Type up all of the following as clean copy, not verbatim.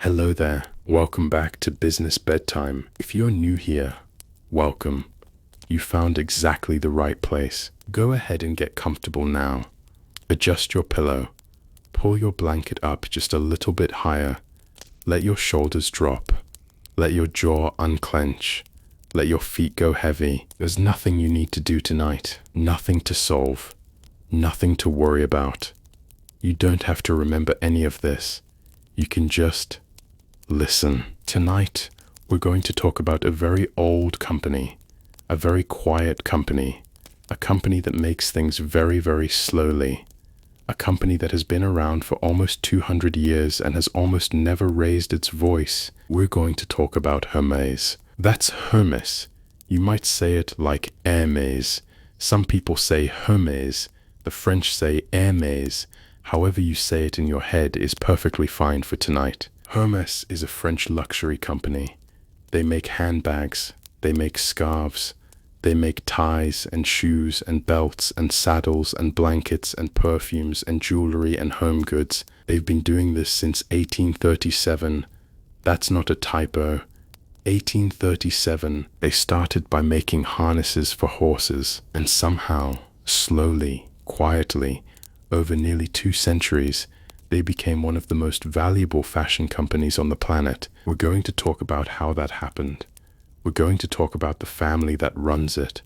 Hello there, welcome back to Business Bedtime. If you're new here, welcome. You found exactly the right place. Go ahead and get comfortable now. Adjust your pillow. Pull your blanket up just a little bit higher. Let your shoulders drop. Let your jaw unclench. Let your feet go heavy. There's nothing you need to do tonight. Nothing to solve. Nothing to worry about. You don't have to remember any of this. You can just listen. Tonight, we're going to talk about a very old company, a very quiet company, a company that makes things very, very slowly, a company that has been around for almost 200 years and has almost never raised its voice. We're going to talk about HERMÉS. That's HERMÉS. You might say it like HERMÉS. Some people say HERMÉS. The French say HERMÉS. However you say it in your head is perfectly fine for tonight. HERMÉS is a French luxury company. They make handbags, they make scarves, they make ties and shoes and belts and saddles and blankets and perfumes and jewelry and home goods. They've been doing this since 1837. That's not a typo. 1837. They started by making harnesses for horses, and somehow, slowly, quietly, over nearly 2 centuries, they became one of the most valuable fashion companies on the planet. We're going to talk about how that happened. We're going to talk about the family that runs it.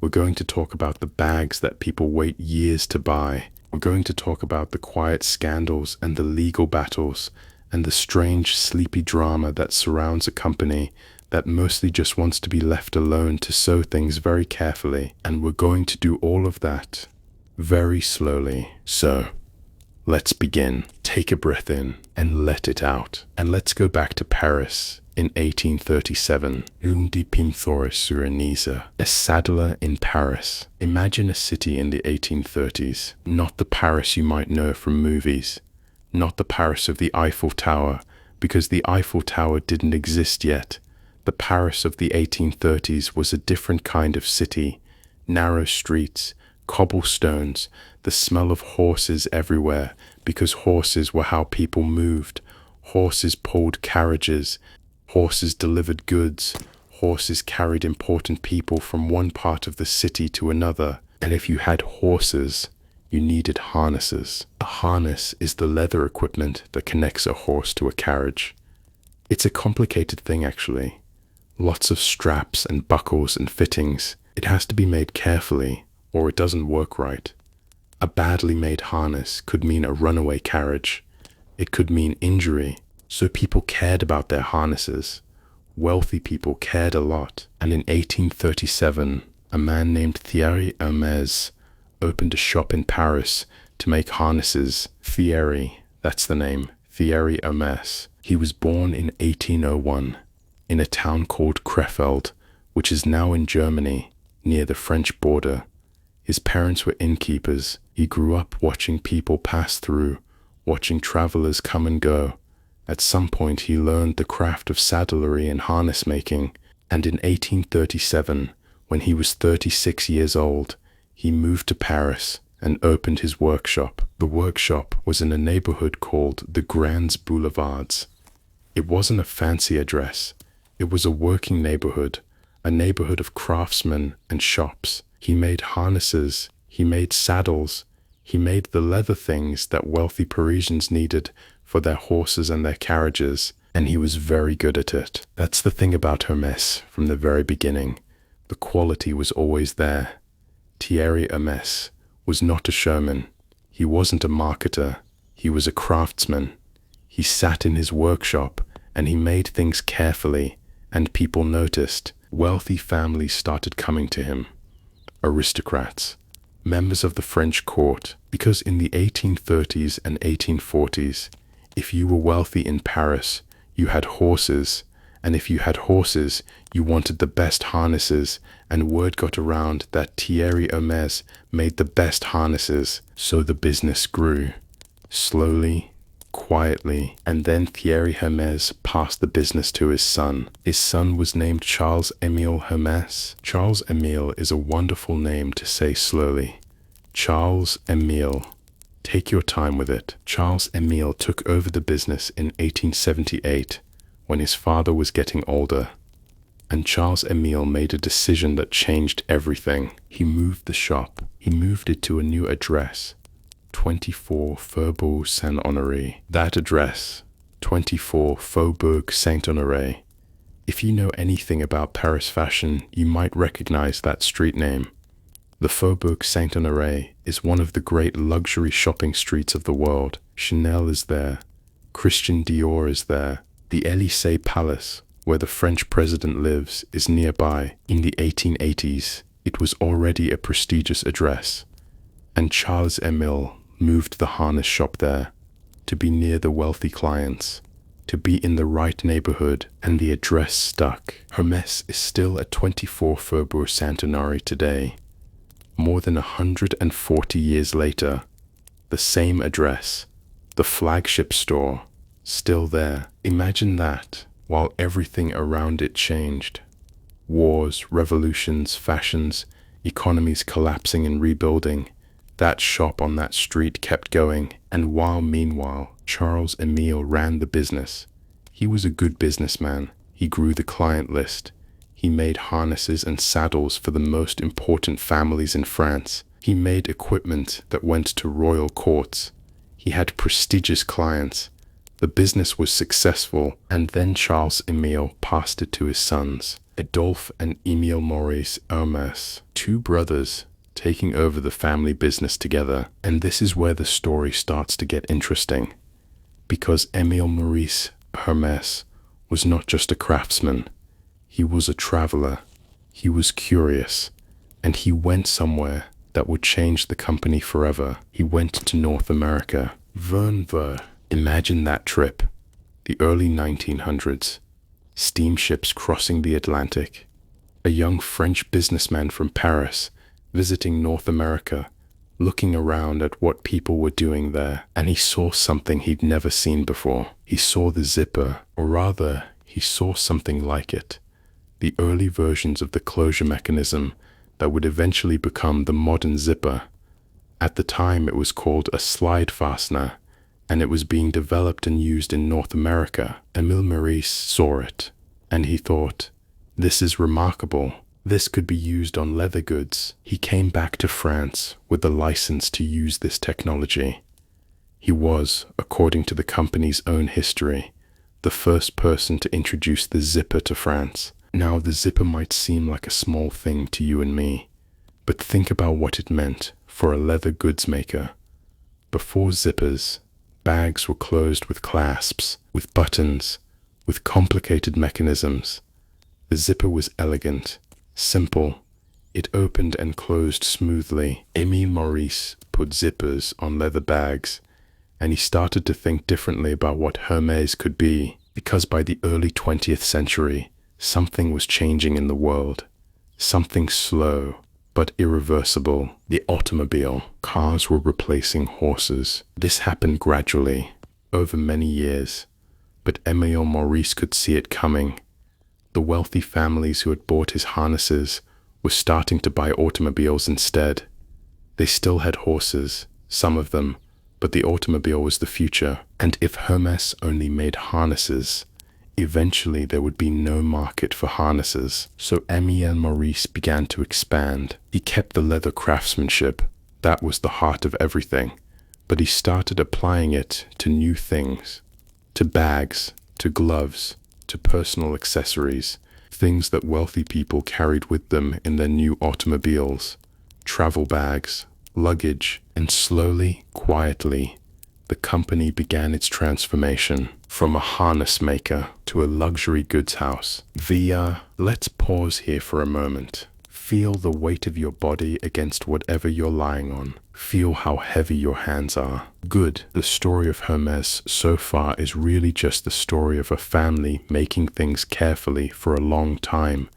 We're going to talk about the bags that people wait years to buy. We're going to talk about the quiet scandals and the legal battles and the strange, sleepy drama that surrounds a company that mostly just wants to be left alone to sew things very carefully. And we're going to do all of that very slowly. So, let's begin. Take a breath in and let it out. And let's go back to Paris in 1837. Un des pintores sur une île. A saddler in Paris. Imagine a city in the 1830s. Not the Paris you might know from movies. Not the Paris of the Eiffel Tower, because the Eiffel Tower didn't exist yet. The Paris of the 1830s was a different kind of city. Narrow streets, cobblestones, the smell of horses everywhere, because horses were how people moved. Horses pulled carriages, horses delivered goods, horses carried important people from one part of the city to another. And if you had horses, you needed harnesses. A harness is the leather equipment that connects a horse to a carriage. It's a complicated thing, actually. Lots of straps and buckles and fittings. It has to be made carefully, or it doesn't work right. A badly made harness could mean a runaway carriage. It could mean injury. So people cared about their harnesses. Wealthy people cared a lot. And in 1837, a man named Thierry Hermès opened a shop in Paris to make harnesses. Thierry, that's the name. Thierry Hermès. He was born in 1801 in a town called Krefeld, which is now in Germany, near the French border. His parents were innkeepers. He grew up watching people pass through, watching travelers come and go. At some point he learned the craft of saddlery and harness making, and in 1837, when he was 36 years old, he moved to Paris and opened his workshop. The workshop was in a neighborhood called the Grands Boulevards. It wasn't a fancy address. It was a working neighborhood, a neighborhood of craftsmen and shops. He made harnesses, he made saddles, he made the leather things that wealthy Parisians needed for their horses and their carriages, and he was very good at it. That's the thing about Hermès from the very beginning. The quality was always there. Thierry Hermès was not a showman. He wasn't a marketer. He was a craftsman. He sat in his workshop and he made things carefully, and people noticed. Wealthy families started coming to him. Aristocrats, members of the French court, because in the 1830s and 1840s, if you were wealthy in Paris, you had horses, and if you had horses, you wanted the best harnesses, and word got around that Thierry Hermès made the best harnesses, so the business grew. Slowly, quietly, and then Thierry Hermès passed the business to his son. His son was named Charles-Émile Hermès. Charles-Émile is a wonderful name to say slowly. Charles-Émile. Take your time with it. Charles Emile took over the business in 1878 when his father was getting older. And Charles Emile made a decision that changed everything. He moved the shop. He moved it to a new address, 24 Faubourg Saint-Honoré. That address, 24 Faubourg Saint-Honoré. If you know anything about Paris fashion, you might recognize that street name. The Faubourg Saint-Honoré is one of the great luxury shopping streets of the world. Chanel is there. Christian Dior is there. The Élysée Palace, where the French president lives, is nearby. In the 1880s, it was already a prestigious address, and Charles Emile moved the harness shop there to be near the wealthy clients, to be in the right neighborhood, and the address stuck. Hermès is still at 24 Faubourg Saint-Honoré today. More than 140 years later, the same address, the flagship store, still there. Imagine that, while everything around it changed. Wars, revolutions, fashions, economies collapsing and rebuilding. That shop on that street kept going, and meanwhile, Charles Emile ran the business. He was a good businessman. He grew the client list. He made harnesses and saddles for the most important families in France. He made equipment that went to royal courts. He had prestigious clients. The business was successful, and then Charles Emile passed it to his sons, Adolphe and Émile Maurice Hermès, two brothers, taking over the family business together. And this is where the story starts to get interesting, because Émile Maurice Hermès was not just a craftsman. He was a traveler. He was curious, and he went somewhere that would change the company forever. He went to North America. Vancouver. Imagine that trip. The early 1900s. Steamships crossing the Atlantic. A young French businessman from Paris visiting North America, looking around at what people were doing there, and he saw something he'd never seen before. He saw the zipper, or rather, he saw something like it. The early versions of the closure mechanism that would eventually become the modern zipper. At the time, it was called a slide fastener, and it was being developed and used in North America. Émile Maurice saw it, and he thought, "This is remarkable. This could be used on leather goods." He came back to France with the license to use this technology. He was, according to the company's own history, the first person to introduce the zipper to France. Now, the zipper might seem like a small thing to you and me, but think about what it meant for a leather goods maker. Before zippers, bags were closed with clasps, with buttons, with complicated mechanisms. The zipper was elegant, simple. It opened and closed smoothly. Émile Maurice put zippers on leather bags, and he started to think differently about what Hermès could be, because by the early 20th century, something was changing in the world. Something slow, but irreversible. The automobile. Cars were replacing horses. This happened gradually, over many years, but Émile Maurice could see it coming. The wealthy families who had bought his harnesses were starting to buy automobiles instead. They still had horses, some of them, but the automobile was the future. And if Hermès only made harnesses, eventually there would be no market for harnesses. So Émile Maurice began to expand. He kept the leather craftsmanship. That was the heart of everything. But he started applying it to new things, to bags, to gloves, to personal accessories, things that wealthy people carried with them in their new automobiles, travel bags, luggage, and slowly, quietly, the company began its transformation from a harness maker to a luxury goods house. Let's pause here for a moment. Feel the weight of your body against whatever you're lying on. Feel how heavy your hands are. Good. The story of Hermès so far is really just the story of a family making things carefully for a long time.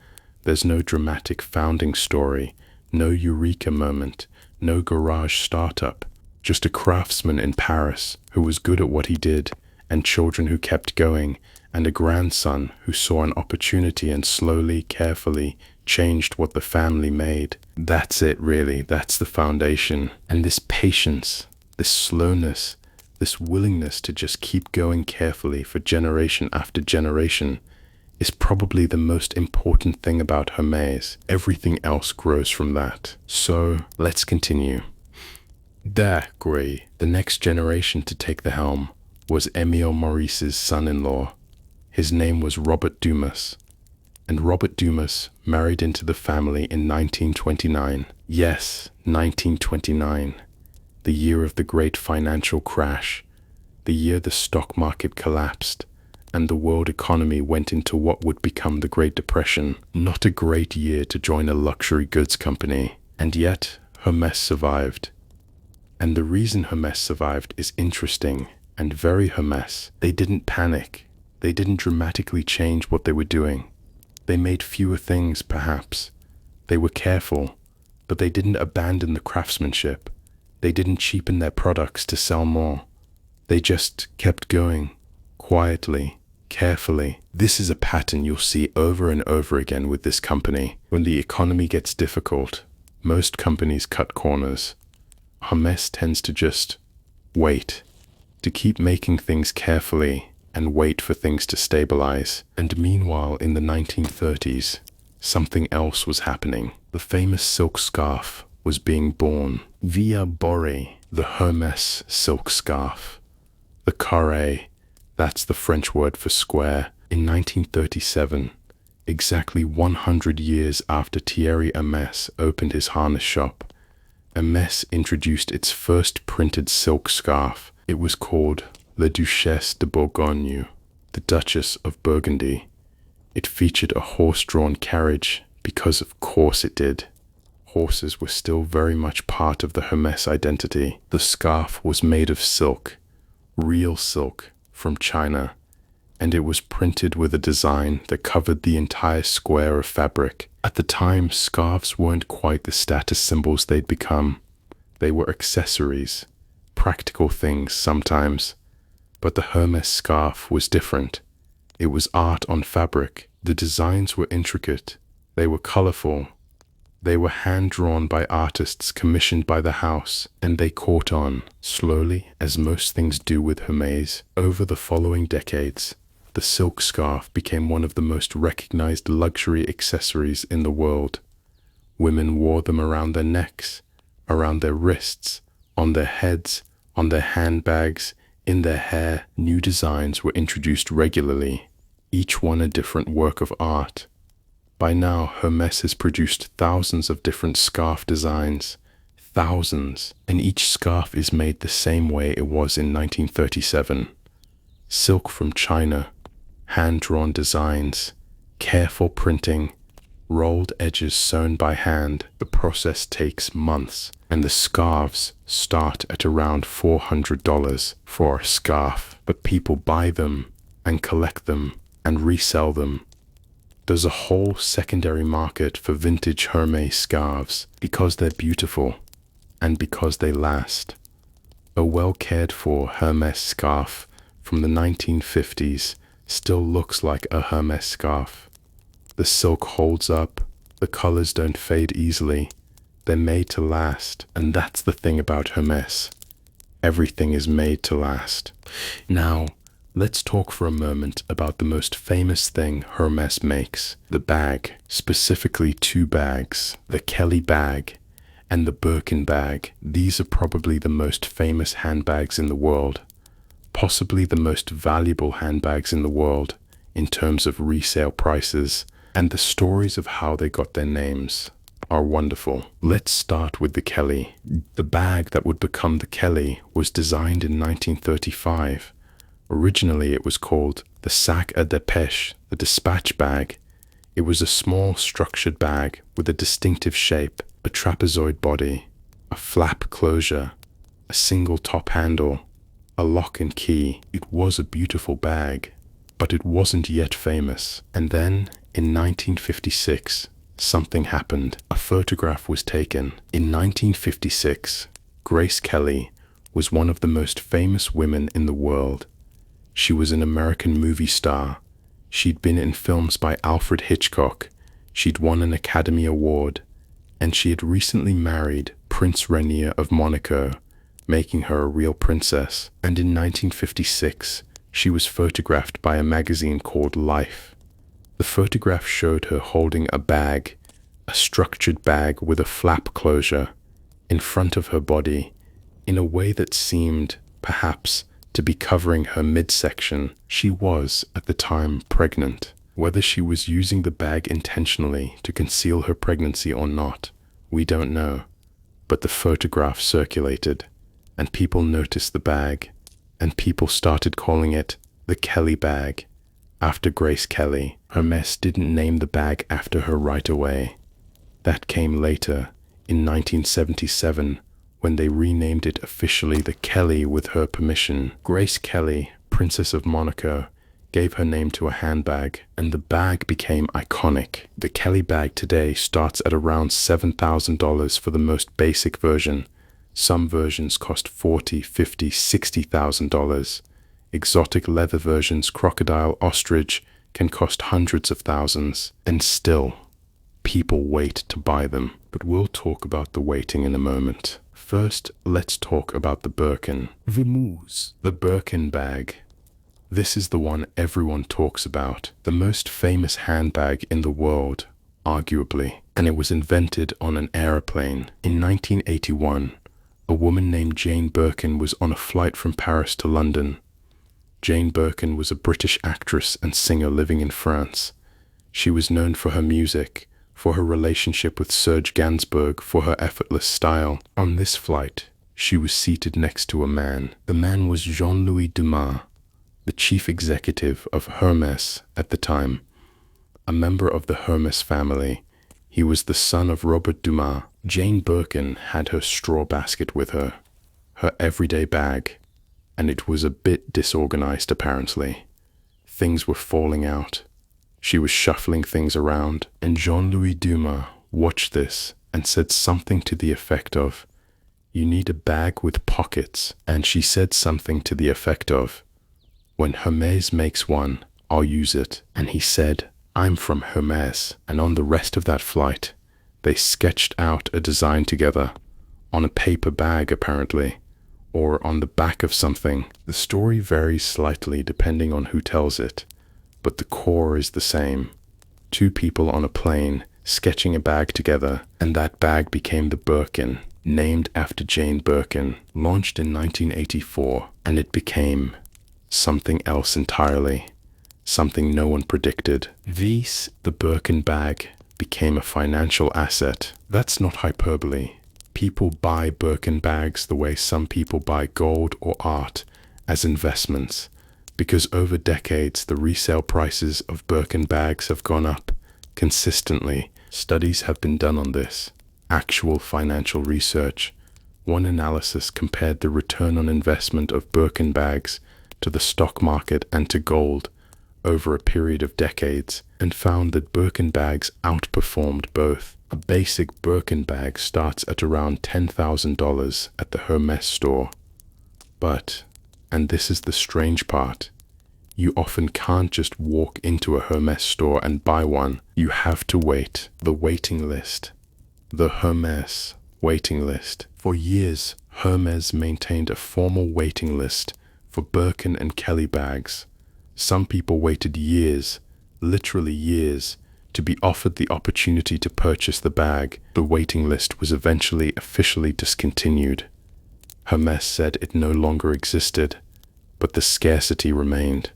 There's no dramatic founding story, no eureka moment, no garage startup. Just a craftsman in Paris who was good at what he did, and children who kept going, and a grandson who saw an opportunity and slowly, carefully changed what the family made. That's it, really. That's the foundation. And this patience, this slowness, this willingness to just keep going carefully for generation after generation is probably the most important thing about Hermès. Everything else grows from that. So let's continue. The next generation to take the helm was Émile Maurice's son-in-law. His name was Robert Dumas, and Robert Dumas married into the family in 1929. Yes, 1929, the year of the great financial crash, the year the stock market collapsed, and the world economy went into what would become the Great Depression. Not a great year to join a luxury goods company, and yet Hermès survived. And the reason Hermès survived is interesting and very Hermès. They didn't panic. They didn't dramatically change what they were doing. They made fewer things, perhaps. They were careful, but they didn't abandon the craftsmanship. They didn't cheapen their products to sell more. They just kept going, quietly, carefully. This is a pattern you'll see over and over again with this company. When the economy gets difficult, most companies cut corners. Hermès tends to just wait, to keep making things carefully and wait for things to stabilize. And meanwhile, in the 1930s, something else was happening. The famous silk scarf was being born. Via Boré, the Hermès silk scarf. The carré, that's the French word for square. In 1937, exactly 100 years after Thierry Hermès opened his harness shop, Hermès introduced its first printed silk scarf. It was called La Duchesse de Bourgogne, the Duchess of Burgundy. It featured a horse-drawn carriage because of course it did. Horses were still very much part of the Hermès identity. The scarf was made of silk, real silk from China, and it was printed with a design that covered the entire square of fabric. At the time, scarves weren't quite the status symbols they'd become. They were accessories, practical things sometimes. But the Hermès scarf was different. It was art on fabric. The designs were intricate. They were colorful. They were hand-drawn by artists commissioned by the house, and they caught on, slowly, as most things do with Hermès. Over the following decades, the silk scarf became one of the most recognized luxury accessories in the world. Women wore them around their necks, around their wrists, on their heads, on their handbags, in their hair. New designs were introduced regularly, each one a different work of art. By now, Hermès has produced thousands of different scarf designs, thousands, and each scarf is made the same way it was in 1937. Silk from China, hand-drawn designs, careful printing, rolled edges sewn by hand. The process takes months, and the scarves start at around $400 for a scarf. But people buy them and collect them and resell them. There's a whole secondary market for vintage Hermès scarves because they're beautiful and because they last. A well-cared-for Hermès scarf from the 1950s still looks like a Hermès scarf. The silk holds up, the colors don't fade easily, they're made to last, and that's the thing about Hermès. Everything is made to last. Now, let's talk for a moment about the most famous thing Hermès makes, the bag, specifically two bags, the Kelly bag and the Birkin bag. These are probably the most famous handbags in the world, possibly the most valuable handbags in the world in terms of resale prices, and the stories of how they got their names are wonderful. Let's start with the Kelly. The bag that would become the Kelly was designed in 1935. Originally, it was called the sac à dépêche, the dispatch bag. It was a small structured bag with a distinctive shape, a trapezoid body, a flap closure, a single top handle, a lock and key. It was a beautiful bag, but it wasn't yet famous. And then, in 1956, something happened. A photograph was taken. In 1956, Grace Kelly was one of the most famous women in the world. She was an American movie star. She'd been in films by Alfred Hitchcock. She'd won an Academy Award. And she had recently married Prince Rainier of Monaco, making her a real princess. And in 1956, she was photographed by a magazine called Life. The photograph showed her holding a bag, a structured bag with a flap closure, in front of her body, in a way that seemed, perhaps, to be covering her midsection. She was, at the time, pregnant. Whether she was using the bag intentionally to conceal her pregnancy or not, we don't know. But the photograph circulated, and people noticed the bag, and people started calling it the Kelly bag, after Grace Kelly. Hermès didn't name the bag after her right away. That came later, in 1977, when they renamed it officially the Kelly with her permission. Grace Kelly, Princess of Monaco, gave her name to a handbag, and the bag became iconic. The Kelly bag today starts at around $7,000 for the most basic version. Some versions cost $40,000, $50,000, $60,000. Exotic leather versions, crocodile, ostrich, can cost hundreds of thousands. And still, people wait to buy them. But we'll talk about the waiting in a moment. First, let's talk about the Birkin. HERMÉS. The Birkin bag. This is the one everyone talks about, the most famous handbag in the world, arguably, and it was invented on an aeroplane. In 1981, a woman named Jane Birkin was on a flight from Paris to London. Jane Birkin was a British actress and singer living in France. She was known for her music, for her relationship with Serge Gainsbourg, for her effortless style. On this flight, she was seated next to a man. The man was Jean-Louis Dumas, the chief executive of HERMÉS at the time. A member of the Hermès family, he was the son of Robert Dumas. Jane Birkin had her straw basket with her, her everyday bag, and it was a bit disorganized apparently. Things were falling out. She was shuffling things around, and Jean-Louis Dumas watched this and said something to the effect of, "You need a bag with pockets." And she said something to the effect of, "When Hermès makes one, I'll use it." And he said, "I'm from Hermès." And on the rest of that flight, they sketched out a design together, on a paper bag apparently, or on the back of something. The story varies slightly depending on who tells it, but the core is the same. Two people on a plane sketching a bag together, and that bag became the Birkin, named after Jane Birkin, launched in 1984, and it became something else entirely, something no one predicted. The Birkin bag became a financial asset. That's not hyperbole. People buy Birkin bags the way some people buy gold or art, as investments, because over decades the resale prices of Birkin bags have gone up consistently. Studies have been done on this. Actual financial research. One analysis compared the return on investment of Birkin bags to the stock market and to gold over a period of decades, and found that Birkin bags outperformed both. A basic Birkin bag starts at around $10,000 at the Hermès store. But, and this is the strange part, you often can't just walk into a Hermès store and buy one. You have to wait. The waiting list. The Hermès waiting list. For years, Hermès maintained a formal waiting list for Birkin and Kelly bags. Some people waited years, literally years, to be offered the opportunity to purchase the bag. The waiting list was eventually officially discontinued. Hermès said it no longer existed, but the scarcity remained.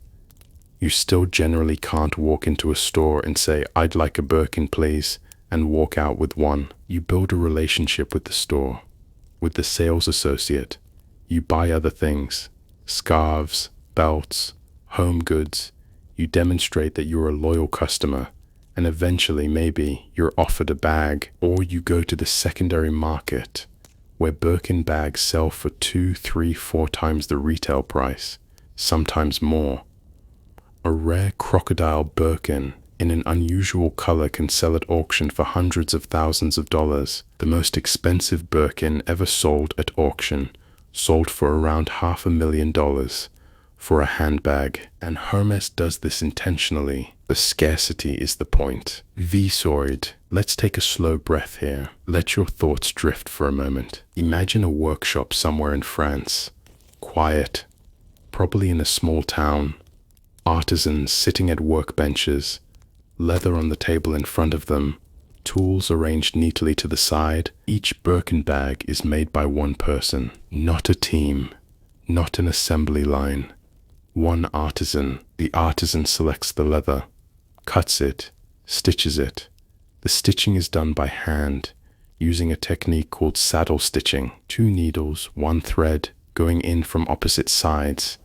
You still generally can't walk into a store and say, "I'd like a Birkin, please," and walk out with one. You build a relationship with the store, with the sales associate. You buy other things, scarves, belts, home goods. You demonstrate that you're a loyal customer, and eventually maybe you're offered a bag, or you go to the secondary market where Birkin bags sell for 2, 3, 4 times the retail price, sometimes more. A rare crocodile Birkin in an unusual color can sell at auction for hundreds of thousands of dollars. The most expensive Birkin ever sold at auction sold for around $500,000 for a handbag, and Hermès does this intentionally. The scarcity is the point. Visoid. Let's take a slow breath here. Let your thoughts drift for a moment. Imagine a workshop somewhere in France. Quiet, probably in a small town. Artisans sitting at workbenches, leather on the table in front of them, tools arranged neatly to the side. Each Birkin bag is made by one person, not a team, not an assembly line. One artisan. The artisan selects the leather, cuts it, stitches it. The stitching is done by hand, using a technique called saddle stitching. 2 needles, 1 thread, going in from opposite sides.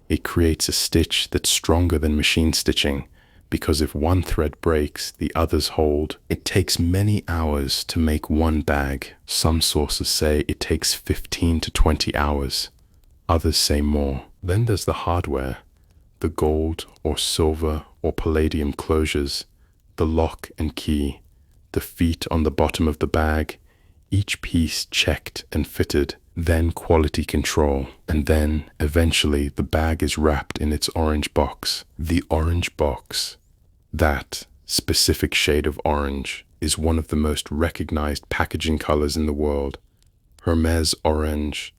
It creates a stitch that's stronger than machine stitching, because if one thread breaks, the others hold. It takes many hours to make one bag. Some sources say it takes 15 to 20 hours. Others say more. Then there's the hardware, the gold or silver or palladium closures, the lock and key, the feet on the bottom of the bag, each piece checked and fitted, then quality control, and then, eventually, the bag is wrapped in its orange box. The orange box, that specific shade of orange, is one of the most recognized packaging colors in the world. HERMÉS orange,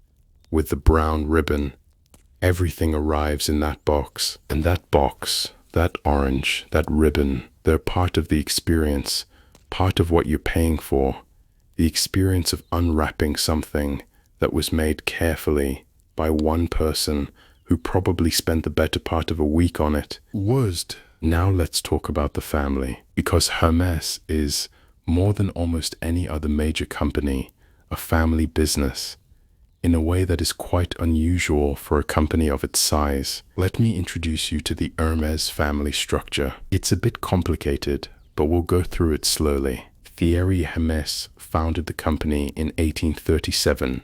with the brown ribbon. Everything arrives in that box, and that box, that orange, that ribbon, they're part of the experience, part of what you're paying for. The experience of unwrapping something that was made carefully by one person who probably spent the better part of a week on it. Worst. Now let's talk about the family, because HERMÉS is, more than almost any other major company, a family business, in a way that is quite unusual for a company of its size. Let me introduce you to the HERMÉS family structure. It's a bit complicated, but we'll go through it slowly. Thierry Hermès founded the company in 1837.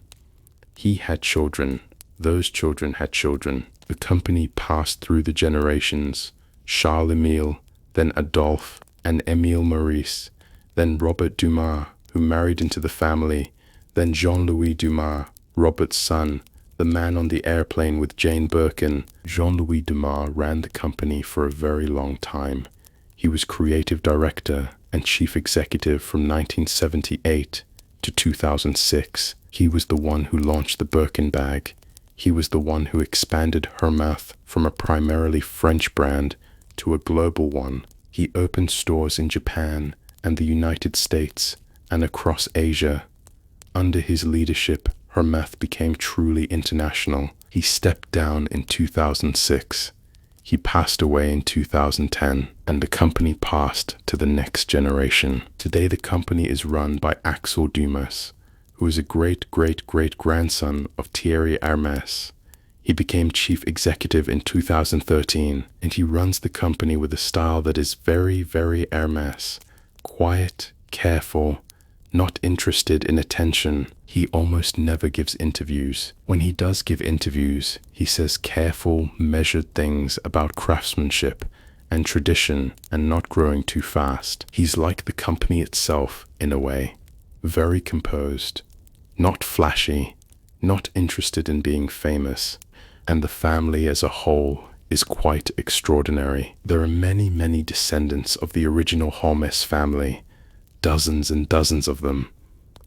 He had children. Those children had children. The company passed through the generations. Charles-Émile, then Adolphe and Émile Maurice, then Robert Dumas, who married into the family, then Jean-Louis Dumas, Robert's son, the man on the airplane with Jane Birkin. Jean-Louis Dumas ran the company for a very long time. He was creative director and chief executive from 1978 to 2006. He was the one who launched the Birkin bag. He was the one who expanded HERMÉS from a primarily French brand to a global one. He opened stores in Japan and the United States and across Asia. Under his leadership, HERMÉS became truly international. He stepped down in 2006. He passed away in 2010, and the company passed to the next generation. Today, the company is run by Axel Dumas, who is a great-great-great-grandson of Thierry Hermès. He became chief executive in 2013, and he runs the company with a style that is very, very Hermès. Quiet, careful, not interested in attention. He almost never gives interviews. When he does give interviews, he says careful, measured things about craftsmanship and tradition and not growing too fast. He's like the company itself, in a way. Very composed, not flashy, not interested in being famous. And the family as a whole is quite extraordinary. There are many, many descendants of the original HERMÉS family, dozens and dozens of them,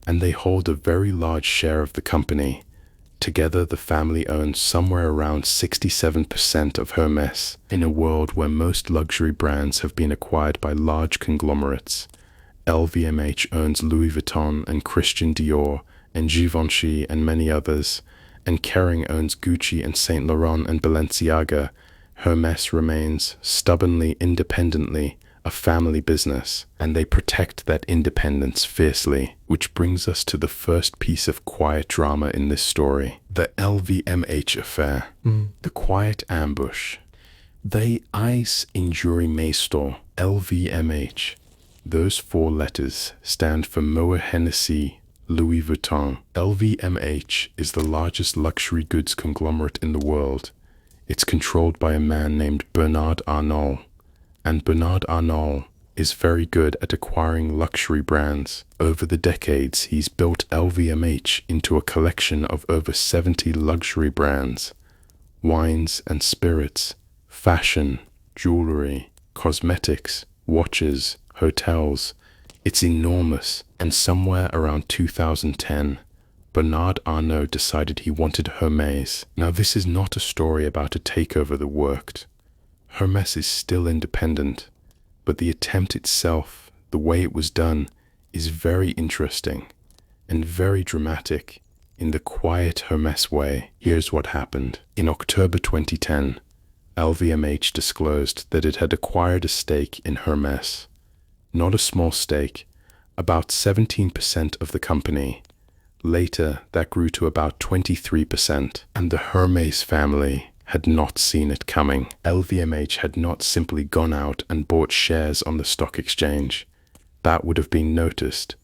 and they hold a very large share of the company. Together, the family owns somewhere around 67% of HERMÉS, in a world where most luxury brands have been acquired by large conglomerates. LVMH owns Louis Vuitton and Christian Dior and Givenchy and many others, and Kering owns Gucci and Saint Laurent and Balenciaga. HERMÉS remains stubbornly, independently, a family business, and they protect that independence fiercely, which brings us to the first piece of quiet drama in this story, the LVMH affair, the quiet ambush. They Eis Injury Meester, LVMH. Those 4 letters stand for Moët Hennessy Louis Vuitton. LVMH is the largest luxury goods conglomerate in the world. It's controlled by a man named Bernard Arnault. And Bernard Arnault is very good at acquiring luxury brands. Over the decades, he's built LVMH into a collection of over 70 luxury brands, wines and spirits, fashion, jewelry, cosmetics, watches, hotels. It's enormous, and somewhere around 2010, Bernard Arnault decided he wanted Hermès. Now, this is not a story about a takeover that worked. Hermès is still independent, but the attempt itself, the way it was done, is very interesting and very dramatic in the quiet Hermès way. Here's what happened. In October 2010, LVMH disclosed that it had acquired a stake in Hermès. Not a small stake, about 17% of the company. Later, that grew to about 23%, and the Hermès family had not seen it coming. LVMH had not simply gone out and bought shares on the stock exchange. That would have been noticed.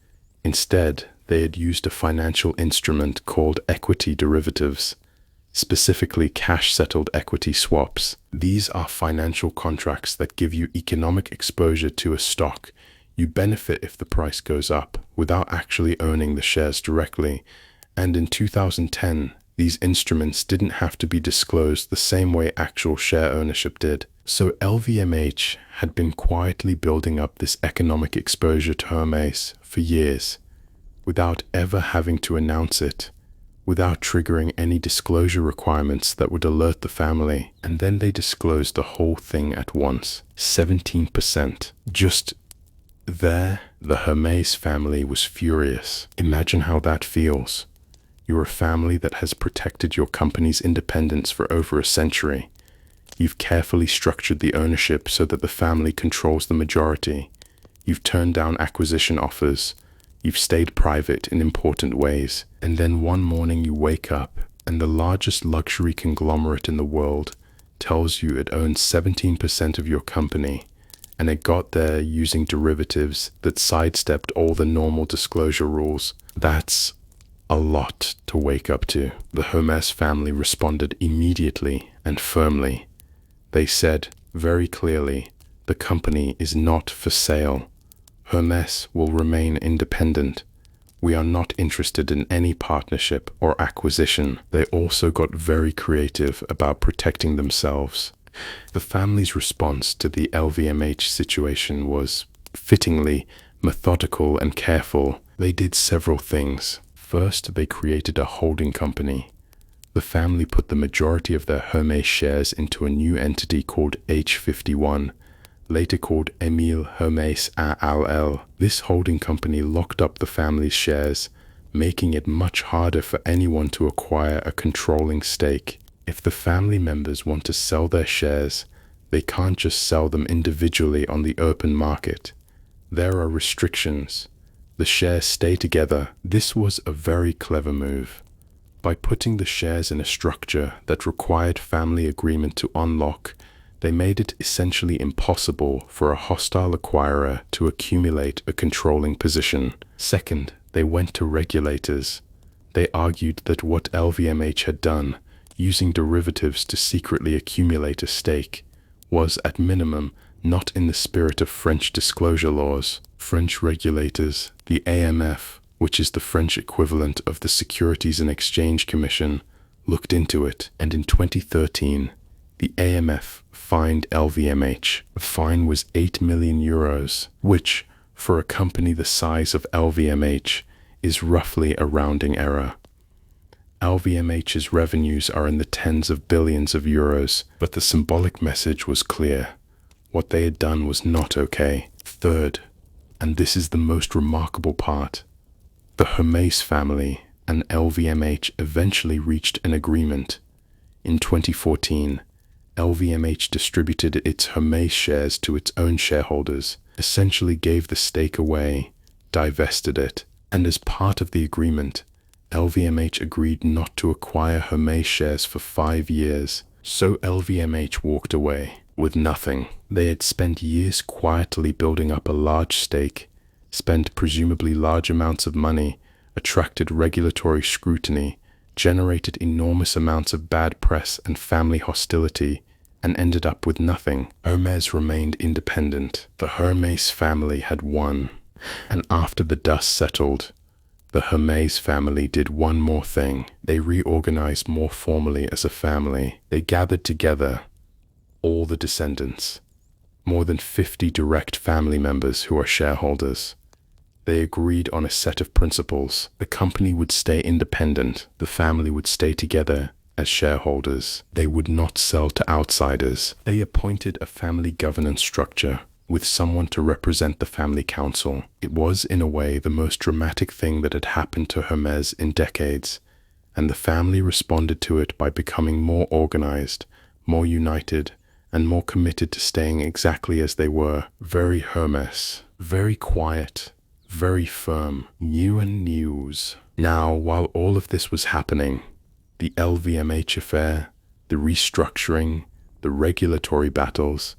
Instead, they had used a financial instrument called equity derivatives, specifically cash-settled equity swaps. These are financial contracts that give you economic exposure to a stock. You benefit if the price goes up without actually owning the shares directly. And in 2010, these instruments didn't have to be disclosed the same way actual share ownership did. So LVMH had been quietly building up this economic exposure to Hermès for years, without ever having to announce it, without triggering any disclosure requirements that would alert the family. And then they disclosed the whole thing at once. 17%. Just there, the Hermès family was furious. Imagine how that feels. You're a family that has protected your company's independence for over a century. You've carefully structured the ownership so that the family controls the majority. You've turned down acquisition offers. You've stayed private in important ways. And then one morning you wake up and the largest luxury conglomerate in the world tells you it owns 17% of your company, and it got there using derivatives that sidestepped all the normal disclosure rules. That's a lot to wake up to. The Hermès family responded immediately and firmly. They said very clearly, the company is not for sale. Hermès will remain independent. We are not interested in any partnership or acquisition. They also got very creative about protecting themselves. The family's response to the LVMH situation was fittingly methodical and careful. They did several things. First, they created a holding company. The family put the majority of their Hermès shares into a new entity called H51, later called Émile Hermès ALL. This holding company locked up the family's shares, making it much harder for anyone to acquire a controlling stake. If the family members want to sell their shares, they can't just sell them individually on the open market. There are restrictions. The shares stay together. This was a very clever move. By putting the shares in a structure that required family agreement to unlock, they made it essentially impossible for a hostile acquirer to accumulate a controlling position. Second, they went to regulators. They argued that what LVMH had done, using derivatives to secretly accumulate a stake, was at minimum not in the spirit of French disclosure laws. French regulators, the AMF, which is the French equivalent of the Securities and Exchange Commission, looked into it, and in 2013, the AMF fined LVMH. The fine was 8 million euros, which, for a company the size of LVMH, is roughly a rounding error. LVMH's revenues are in the tens of billions of euros, but the symbolic message was clear. What they had done was not okay. Third, and this is the most remarkable part, the Hermès family and LVMH eventually reached an agreement. In 2014, LVMH distributed its Hermès shares to its own shareholders, essentially gave the stake away, divested it, and as part of the agreement, LVMH agreed not to acquire Hermès shares for 5 years. So LVMH walked away with nothing. They had spent years quietly building up a large stake, spent presumably large amounts of money, attracted regulatory scrutiny, generated enormous amounts of bad press and family hostility, and ended up with nothing. Hermès remained independent. The Hermès family had won. And after the dust settled, the Hermès family did one more thing. They reorganized more formally as a family. They gathered together all the descendants, more than 50 direct family members who are shareholders. They agreed on a set of principles. The company would stay independent. The family would stay together as shareholders. They would not sell to outsiders. They appointed a family governance structure with someone to represent the family council. It was, in a way, the most dramatic thing that had happened to Hermès in decades, and the family responded to it by becoming more organized, more united, and more committed to staying exactly as they were. Very Hermès, very quiet, very firm. New and news. Now, while all of this was happening, the LVMH affair, the restructuring, the regulatory battles,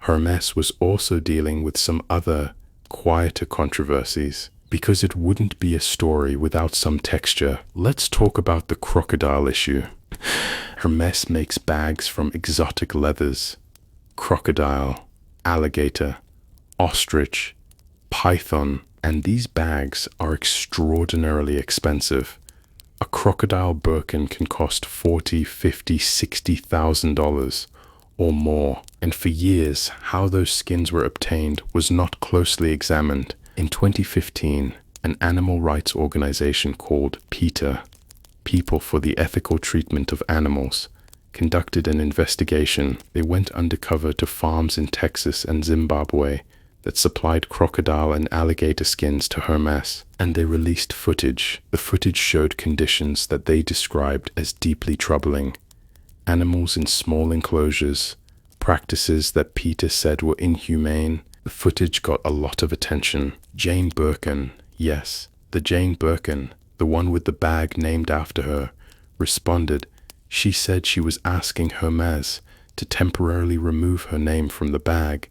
Hermès was also dealing with some other, quieter controversies. Because it wouldn't be a story without some texture, let's talk about the crocodile issue. Hermès makes bags from exotic leathers: crocodile, alligator, ostrich, python, and these bags are extraordinarily expensive. A crocodile Birkin can cost $40,000, $50,000, $60,000 or more, and for years how those skins were obtained was not closely examined. In 2015, an animal rights organization called PETA, People for the Ethical Treatment of Animals, conducted an investigation. They went undercover to farms in Texas and Zimbabwe that supplied crocodile and alligator skins to Hermès, and they released footage. The footage showed conditions that they described as deeply troubling. Animals in small enclosures, practices that PETA said were inhumane. The footage got a lot of attention. Jane Birkin, yes, the Jane Birkin, the one with the bag named after her, responded. She said she was asking Hermès to temporarily remove her name from the bag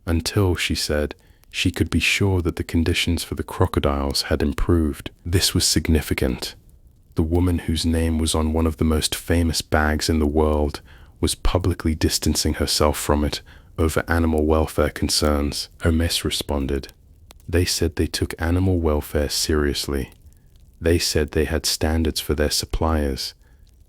until, she said, she could be sure that the conditions for the crocodiles had improved. This was significant. The woman whose name was on one of the most famous bags in the world was publicly distancing herself from it over animal welfare concerns. Hermès responded. They said they took animal welfare seriously. They said they had standards for their suppliers.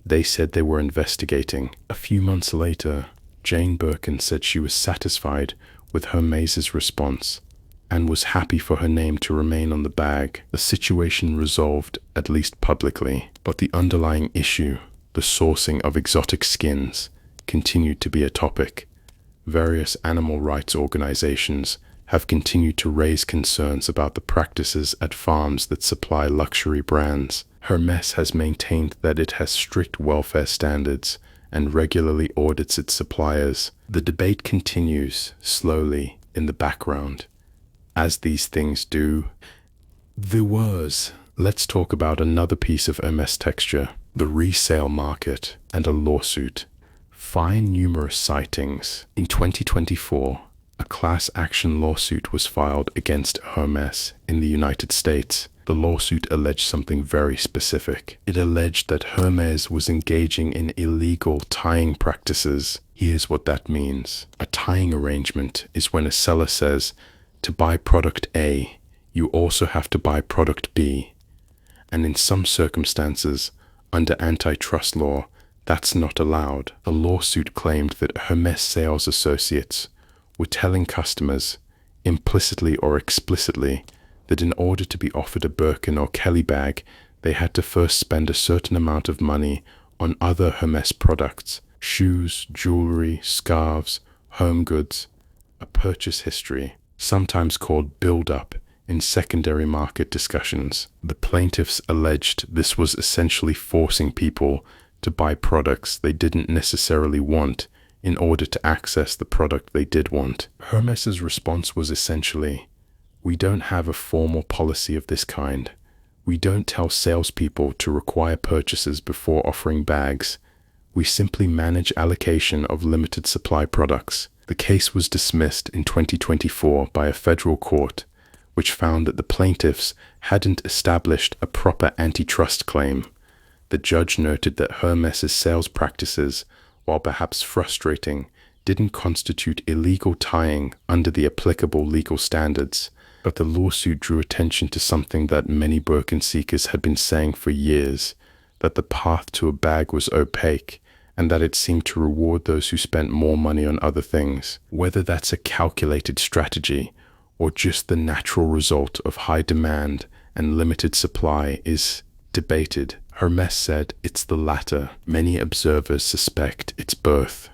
They said they were investigating. A few months later, Jane Birkin said she was satisfied with Hermès' response and was happy for her name to remain on the bag. The situation resolved, at least publicly, but the underlying issue, the sourcing of exotic skins, continued to be a topic. Various animal rights organizations have continued to raise concerns about the practices at farms that supply luxury brands. Hermès has maintained that it has strict welfare standards and regularly audits its suppliers. The debate continues, slowly, in the background, as these things do. Let's talk about another piece of Hermès texture, the resale market and a lawsuit. Find numerous sightings. In 2024, a class action lawsuit was filed against Hermès in the United States. The lawsuit alleged something very specific. It alleged that Hermès was engaging in illegal tying practices. Here's what that means. A tying arrangement is when a seller says, to buy product A, you also have to buy product B. And in some circumstances, under antitrust law, that's not allowed. The lawsuit claimed that Hermès sales associates were telling customers, implicitly or explicitly, that in order to be offered a Birkin or Kelly bag, they had to first spend a certain amount of money on other Hermès products, shoes, jewelry, scarves, home goods, a purchase history, sometimes called build-up in secondary market discussions. The plaintiffs alleged this was essentially forcing people to buy products they didn't necessarily want in order to access the product they did want. Hermès' response was essentially, we don't have a formal policy of this kind. We don't tell salespeople to require purchases before offering bags. We simply manage allocation of limited supply products. The case was dismissed in 2024 by a federal court, which found that the plaintiffs hadn't established a proper antitrust claim. The judge noted that Hermès' sales practices, while perhaps frustrating, didn't constitute illegal tying under the applicable legal standards. But the lawsuit drew attention to something that many Birkin seekers had been saying for years, that the path to a bag was opaque and that it seemed to reward those who spent more money on other things. Whether that's a calculated strategy or just the natural result of high demand and limited supply is debated. Hermès said it's the latter. Many observers suspect it's both.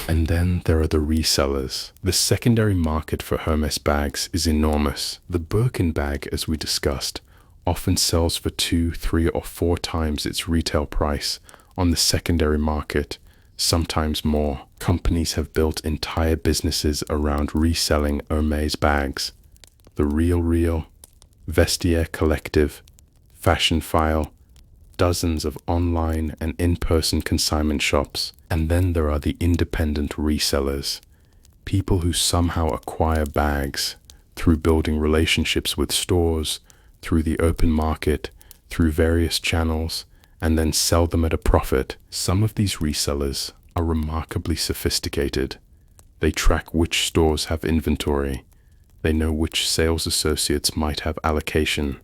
And then there are the resellers. The secondary market for Hermès bags is enormous. The Birkin bag, as we discussed, often sells for 2, 3, or 4 times its retail price on the secondary market, sometimes more. Companies have built entire businesses around reselling Hermès bags. The Real, Vestiaire Collective, Fashion File, dozens of online and in-person consignment shops. And then there are the independent resellers, people who somehow acquire bags through building relationships with stores, through the open market, through various channels, and then sell them at a profit. Some of these resellers are remarkably sophisticated. They track which stores have inventory. They know which sales associates might have allocation.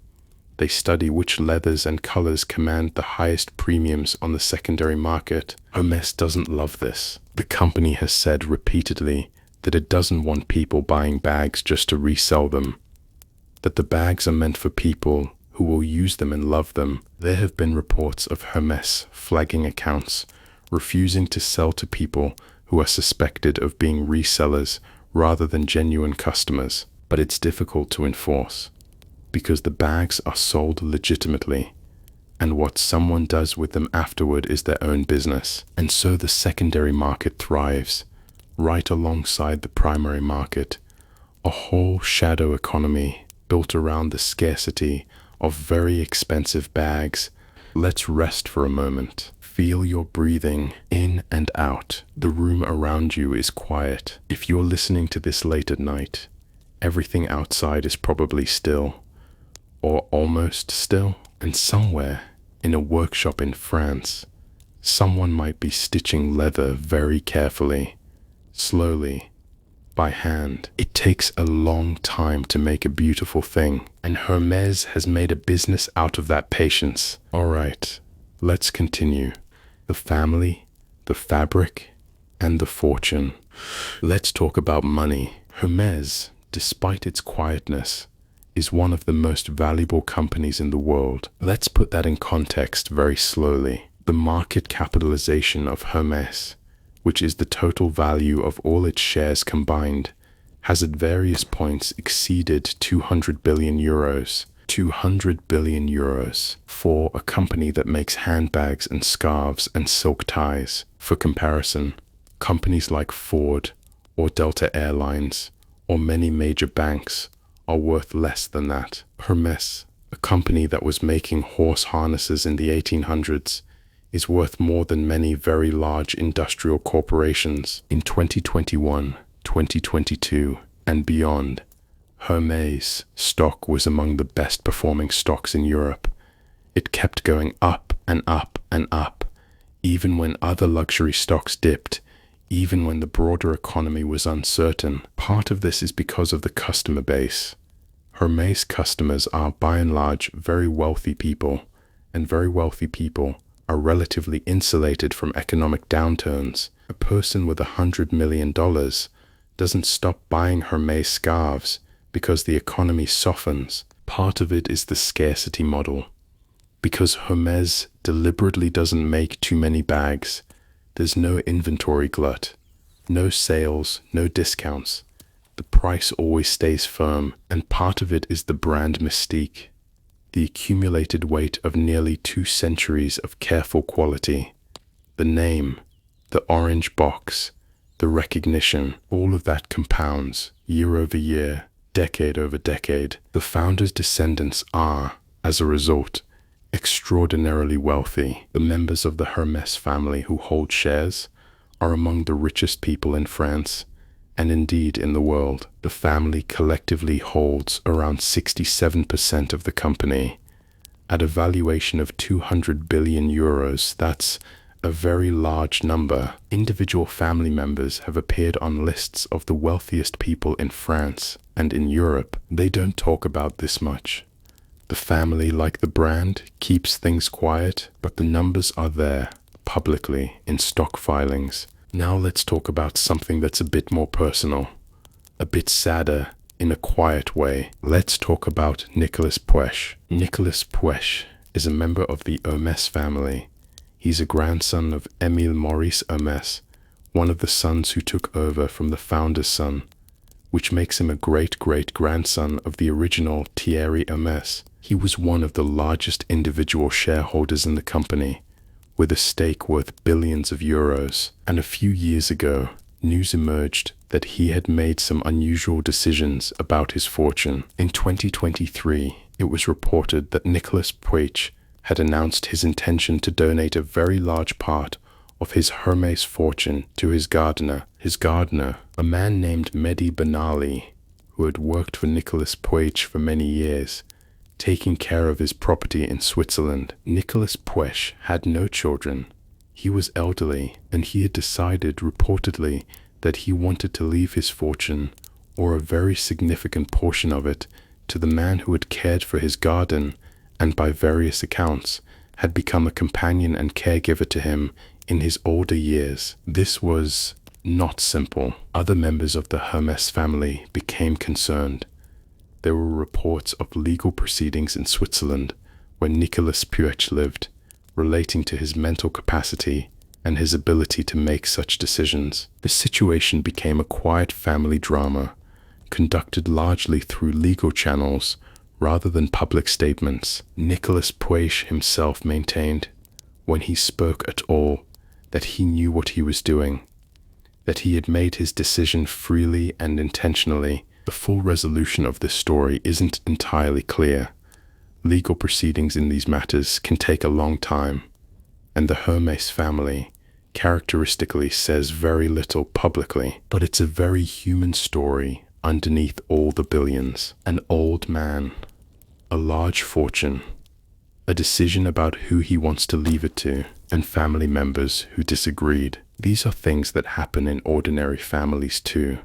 They study which leathers and colors command the highest premiums on the secondary market. Hermès doesn't love this. The company has said repeatedly that it doesn't want people buying bags just to resell them, that the bags are meant for people who will use them and love them. There have been reports of Hermès flagging accounts, refusing to sell to people who are suspected of being resellers rather than genuine customers. But it's difficult to enforce, because the bags are sold legitimately, and what someone does with them afterward is their own business. And so the secondary market thrives, right alongside the primary market, a whole shadow economy built around the scarcity of very expensive bags. Let's rest for a moment. Feel your breathing in and out. The room around you is quiet. If you're listening to this late at night, everything outside is probably still, or almost still. And somewhere in a workshop in France, someone might be stitching leather very carefully, slowly, by hand. It takes a long time to make a beautiful thing, and Hermès has made a business out of that patience. All right, let's continue. The family, the fabric, and the fortune. Let's talk about money. Hermès, despite its quietness, is one of the most valuable companies in the world. Let's put that in context very slowly. The market capitalization of Hermès, which is the total value of all its shares combined, has at various points exceeded 200 billion euros. 200 billion euros for a company that makes handbags and scarves and silk ties. For comparison, companies like Ford or Delta Airlines or many major banks are worth less than that. Hermès, a company that was making horse harnesses in the 1800s, is worth more than many very large industrial corporations. In 2021, 2022, and beyond, Hermès stock was among the best performing stocks in Europe. It kept going up and up and up, even when other luxury stocks dipped, even when the broader economy was uncertain. Part of this is because of the customer base. Hermès customers are by and large very wealthy people, and very wealthy people are relatively insulated from economic downturns. A person with $100 million doesn't stop buying Hermès scarves because the economy softens. Part of it is the scarcity model. Because Hermès deliberately doesn't make too many bags, there's no inventory glut, no sales, no discounts. The price always stays firm, and part of it is the brand mystique, the accumulated weight of nearly 2 centuries of careful quality. The name, the orange box, the recognition, all of that compounds year over year, decade over decade. The founder's descendants are, as a result, extraordinarily wealthy. The members of the Hermès family who hold shares are among the richest people in France, and indeed in the world. The family collectively holds around 67% of the company. At a valuation of 200 billion euros, that's a very large number. Individual family members have appeared on lists of the wealthiest people in France and in Europe. They don't talk about this much. The family, like the brand, keeps things quiet, but the numbers are there. publicly in stock filings. Now let's talk about something that's a bit more personal, a bit sadder in a quiet way. Let's talk about Nicolas Puech. Nicolas Puech is a member of the HERMÉS family. He's a grandson of Émile Maurice Hermès, one of the sons who took over from the founder's son, which makes him a great-great-grandson of the original Thierry Hermès. He was one of the largest individual shareholders in the company, with a stake worth billions of euros. And a few years ago, news emerged that he had made some unusual decisions about his fortune. In 2023, it was reported that Nicolas Puech had announced his intention to donate a very large part of his HERMÉS fortune to his gardener, a man named Mehdi Benali, who had worked for Nicolas Puech for many years, taking care of his property in Switzerland. Nicolas Puech had no children. He was elderly, and he had decided reportedly that he wanted to leave his fortune, or a very significant portion of it, to the man who had cared for his garden and by various accounts had become a companion and caregiver to him in his older years. This was not simple. Other members of the HERMÉS family became concerned. There were reports of legal proceedings in Switzerland where Nicolas Puech lived, relating to his mental capacity and his ability to make such decisions. The situation became a quiet family drama, conducted largely through legal channels rather than public statements. Nicolas Puech himself maintained, when he spoke at all, that he knew what he was doing, that he had made his decision freely and intentionally. The full resolution of this story isn't entirely clear. Legal proceedings in these matters can take a long time, and the HERMÉS family characteristically says very little publicly. But it's a very human story underneath all the billions. An old man, a large fortune, a decision about who he wants to leave it to, and family members who disagreed. These are things that happen in ordinary families too,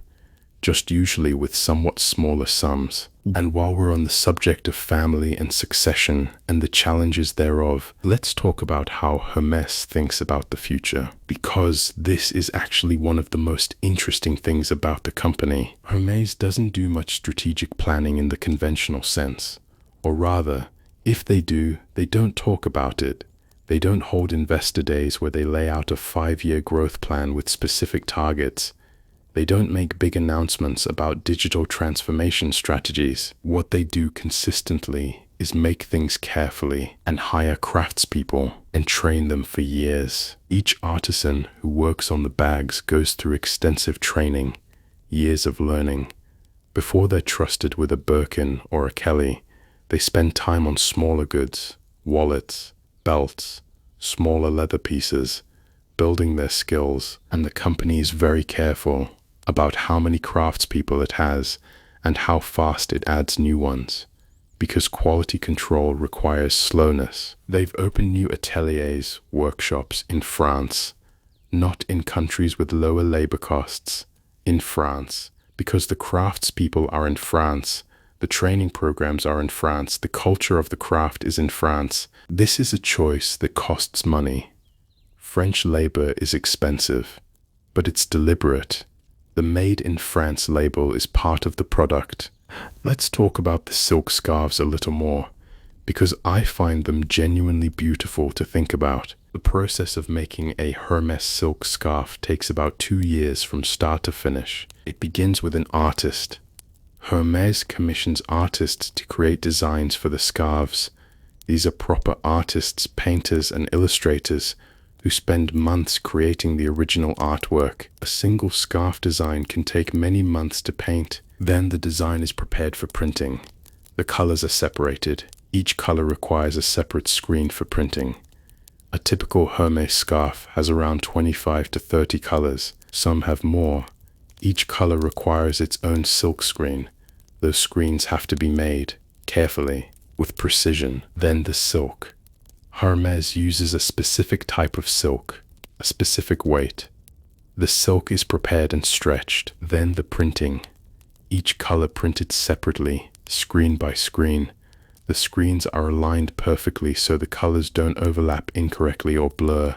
just usually with somewhat smaller sums. And while we're on the subject of family and succession and the challenges thereof, let's talk about how HERMÉS thinks about the future, because this is actually one of the most interesting things about the company. HERMÉS doesn't do much strategic planning in the conventional sense, or rather, if they do, they don't talk about it. They don't hold investor days where they lay out a 5-year growth plan with specific targets. They don't make big announcements about digital transformation strategies. What they do consistently is make things carefully and hire craftspeople and train them for years. Each artisan who works on the bags goes through extensive training, years of learning. Before they're trusted with a Birkin or a Kelly, they spend time on smaller goods, wallets, belts, smaller leather pieces, building their skills, and the company is very careful about how many craftspeople it has and how fast it adds new ones, because quality control requires slowness. They've opened new ateliers, workshops in France, not in countries with lower labor costs, in France, because the craftspeople are in France, the training programs are in France, the culture of the craft is in France. This is a choice that costs money. French labor is expensive, but it's deliberate. The Made in France label is part of the product. Let's talk about the silk scarves a little more, because I find them genuinely beautiful to think about. The process of making a HERMÉS silk scarf takes about 2 years from start to finish. It begins with an artist. HERMÉS commissions artists to create designs for the scarves. These are proper artists, painters, and illustrators who spend months creating the original artwork. A single scarf design can take many months to paint. Then the design is prepared for printing. The colors are separated. Each color requires a separate screen for printing. A typical HERMÉS scarf has around 25 to 30 colors. Some have more. Each color requires its own silk screen. Those screens have to be made carefully, with precision. Then the silk. HERMÉS uses a specific type of silk, a specific weight. The silk is prepared and stretched. Then the printing. Each color printed separately, screen by screen. The screens are aligned perfectly so the colors don't overlap incorrectly or blur.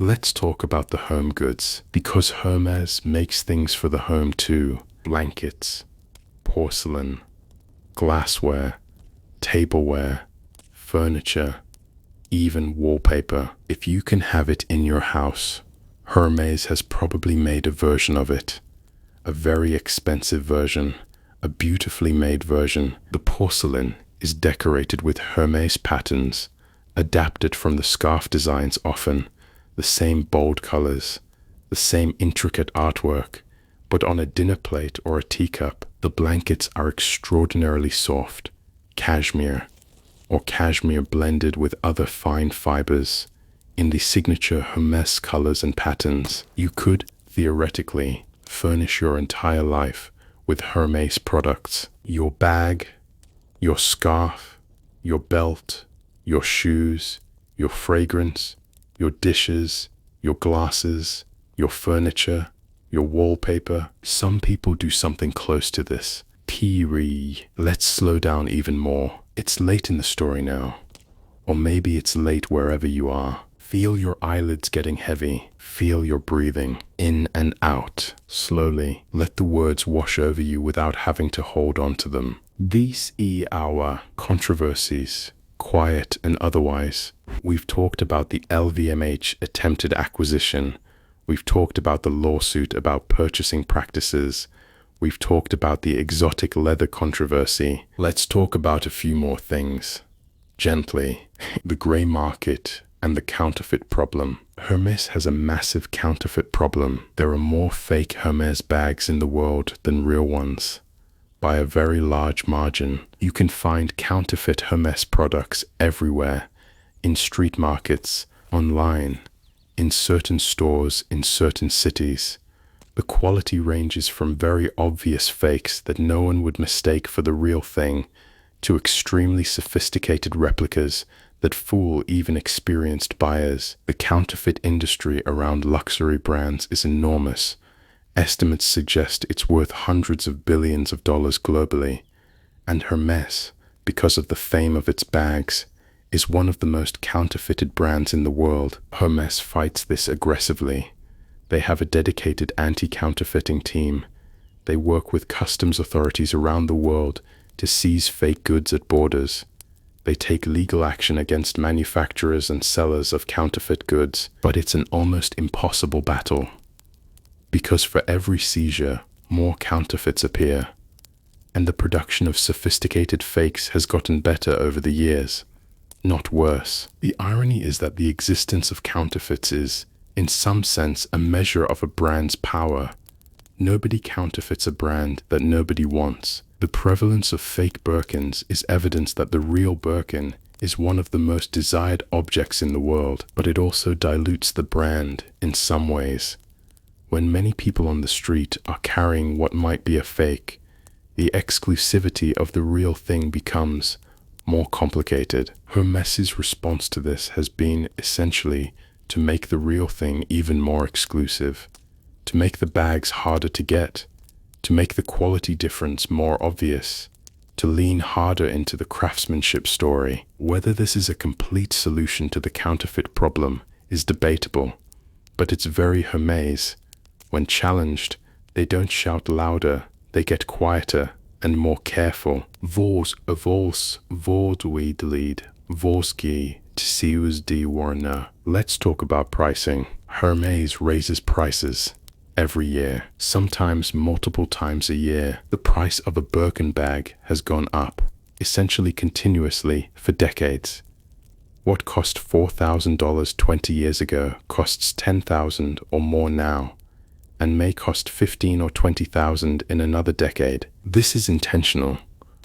Let's talk about the home goods, because Hermes makes things for the home too. Blankets, porcelain, glassware, tableware, furniture, even wallpaper. If you can have it in your house, Hermes has probably made a version of it. A very expensive version, a beautifully made version. The porcelain is decorated with Hermes patterns, adapted from the scarf designs often, the same bold colors, the same intricate artwork, but on a dinner plate or a teacup. The blankets are extraordinarily soft, cashmere, or cashmere blended with other fine fibers in the signature Hermes colors and patterns. You could, theoretically, furnish your entire life with Hermes products. Your bag, your scarf, your belt, your shoes, your fragrance, your dishes, your glasses, your furniture, your wallpaper. Some people do something close to this. Let's slow down even more. It's late in the story now. Or maybe it's late wherever you are. Feel your eyelids getting heavy. Feel your breathing in and out slowly. Let the words wash over you without having to hold on to them. These our controversies, quiet and otherwise. We've talked about the LVMH attempted acquisition. We've talked about the lawsuit about purchasing practices. We've talked about the exotic leather controversy. Let's talk about a few more things. Gently. The gray market and the counterfeit problem. Hermes has a massive counterfeit problem. There are more fake Hermes bags in the world than real ones. By a very large margin. You can find counterfeit Hermes products everywhere. In street markets, online, in certain stores, in certain cities. The quality ranges from very obvious fakes that no one would mistake for the real thing, to extremely sophisticated replicas that fool even experienced buyers. The counterfeit industry around luxury brands is enormous. Estimates suggest it's worth hundreds of billions of dollars globally. And Hermes, because of the fame of its bags, is one of the most counterfeited brands in the world. Hermes fights this aggressively. They have a dedicated anti-counterfeiting team. They work with customs authorities around the world to seize fake goods at borders. They take legal action against manufacturers and sellers of counterfeit goods. But it's an almost impossible battle. Because for every seizure, more counterfeits appear. And the production of sophisticated fakes has gotten better over the years, not worse. The irony is that the existence of counterfeits is, in some sense, a measure of a brand's power. Nobody counterfeits a brand that nobody wants. The prevalence of fake Birkins is evidence that the real Birkin is one of the most desired objects in the world, but it also dilutes the brand in some ways. When many people on the street are carrying what might be a fake, the exclusivity of the real thing becomes more complicated. Hermes's response to this has been essentially to make the real thing even more exclusive, to make the bags harder to get, to make the quality difference more obvious, to lean harder into the craftsmanship story. Whether this is a complete solution to the counterfeit problem is debatable, but it's very Hermes. When challenged, they don't shout louder, they get quieter and more careful. Let's talk about pricing. Hermes raises prices every year, sometimes multiple times a year. The price of a Birkin bag has gone up, essentially continuously for decades. What cost $4,000 20 years ago costs $10,000 or more now, and may cost $15,000 or $20,000 in another decade. This is intentional.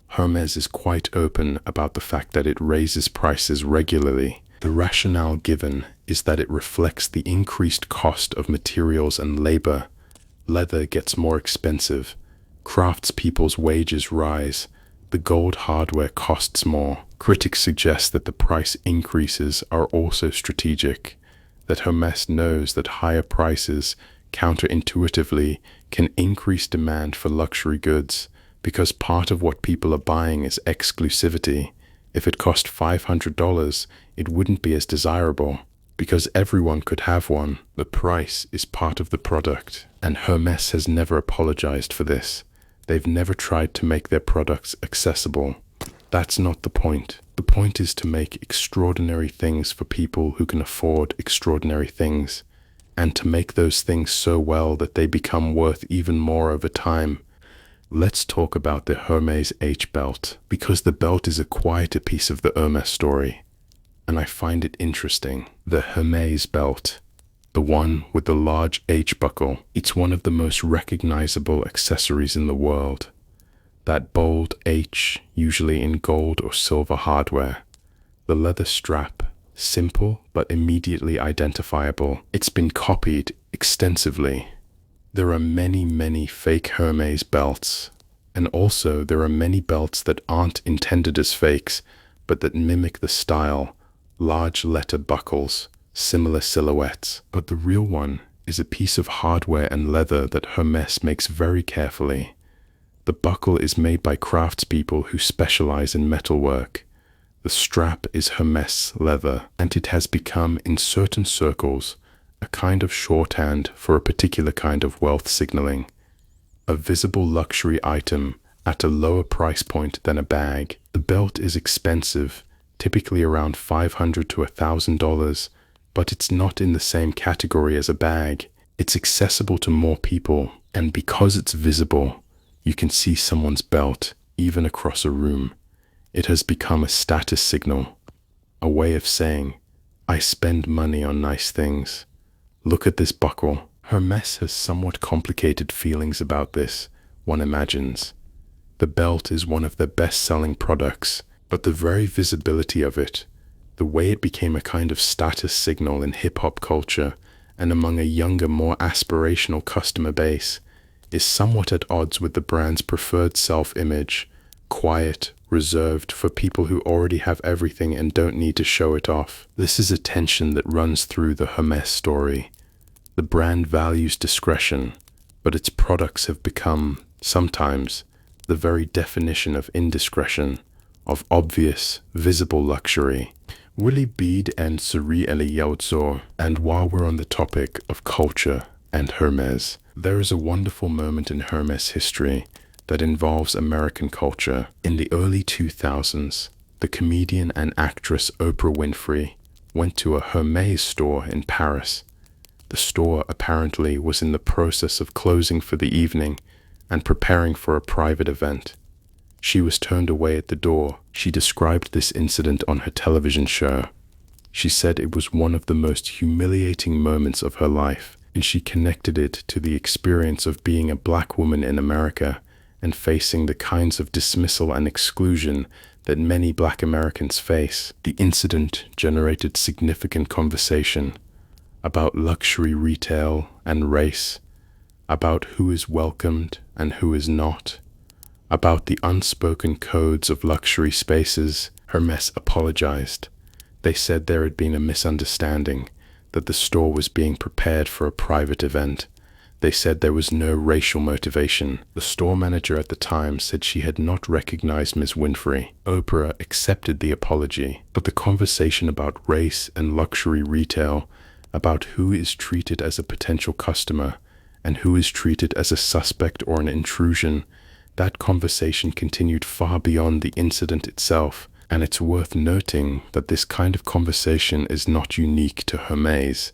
Hermes is quite open about the fact that it raises prices regularly. The rationale given is that it reflects the increased cost of materials and labor. Leather gets more expensive. Craftspeople's wages rise. The gold hardware costs more. Critics suggest that the price increases are also strategic, that Hermes knows that higher prices counterintuitively can increase demand for luxury goods, because part of what people are buying is exclusivity. If it cost $500, it wouldn't be as desirable, because everyone could have one. The price is part of the product, and Hermes has never apologized for this. They've never tried to make their products accessible. That's not the point. The point is to make extraordinary things for people who can afford extraordinary things, and to make those things so well that they become worth even more over time. Let's talk about the Hermes H belt, because the belt is a quieter piece of the Hermes story, and I find it interesting. The Hermes belt, the one with the large H buckle, it's one of the most recognizable accessories in the world. That bold H, usually in gold or silver hardware. The leather strap, simple but immediately identifiable. It's been copied extensively. There are many fake Hermes belts, and also there are many belts that aren't intended as fakes, but that mimic the style, large letter buckles, similar silhouettes. But the real one is a piece of hardware and leather that Hermes makes very carefully. The buckle is made by craftspeople who specialize in metalwork. The strap is Hermes leather, and it has become, in certain circles, a kind of shorthand for a particular kind of wealth signaling. A visible luxury item at a lower price point than a bag. The belt is expensive, typically around $500 to $1,000, but it's not in the same category as a bag. It's accessible to more people, and because it's visible, you can see someone's belt, even across a room. It has become a status signal, a way of saying, I spend money on nice things. Look at this buckle. Hermes has somewhat complicated feelings about this, one imagines. The belt is one of their best-selling products, but the very visibility of it, the way it became a kind of status signal in hip-hop culture and among a younger, more aspirational customer base, is somewhat at odds with the brand's preferred self-image, quiet, reserved for people who already have everything and don't need to show it off. This is a tension that runs through the Hermes story. The brand values discretion, but its products have become, sometimes, the very definition of indiscretion, of obvious, visible luxury. Willie Bede and Suri Eliyahu. And while we're on the topic of culture and Hermes, there is a wonderful moment in Hermes history that involves American culture. In the early 2000s, the comedian and actress Oprah Winfrey went to a Hermes store in Paris. The store apparently was in the process of closing for the evening and preparing for a private event. She was turned away at the door. She described this incident on her television show. She said it was one of the most humiliating moments of her life, and she connected it to the experience of being a black woman in America and facing the kinds of dismissal and exclusion that many black Americans face. The incident generated significant conversation about luxury retail and race, about who is welcomed and who is not, about the unspoken codes of luxury spaces. Hermes apologized. They said there had been a misunderstanding, that the store was being prepared for a private event. They said there was no racial motivation. The store manager at the time said she had not recognized Ms. Winfrey. Oprah accepted the apology, but the conversation about race and luxury retail, about who is treated as a potential customer and who is treated as a suspect or an intrusion, that conversation continued far beyond the incident itself. And it's worth noting that this kind of conversation is not unique to Hermes.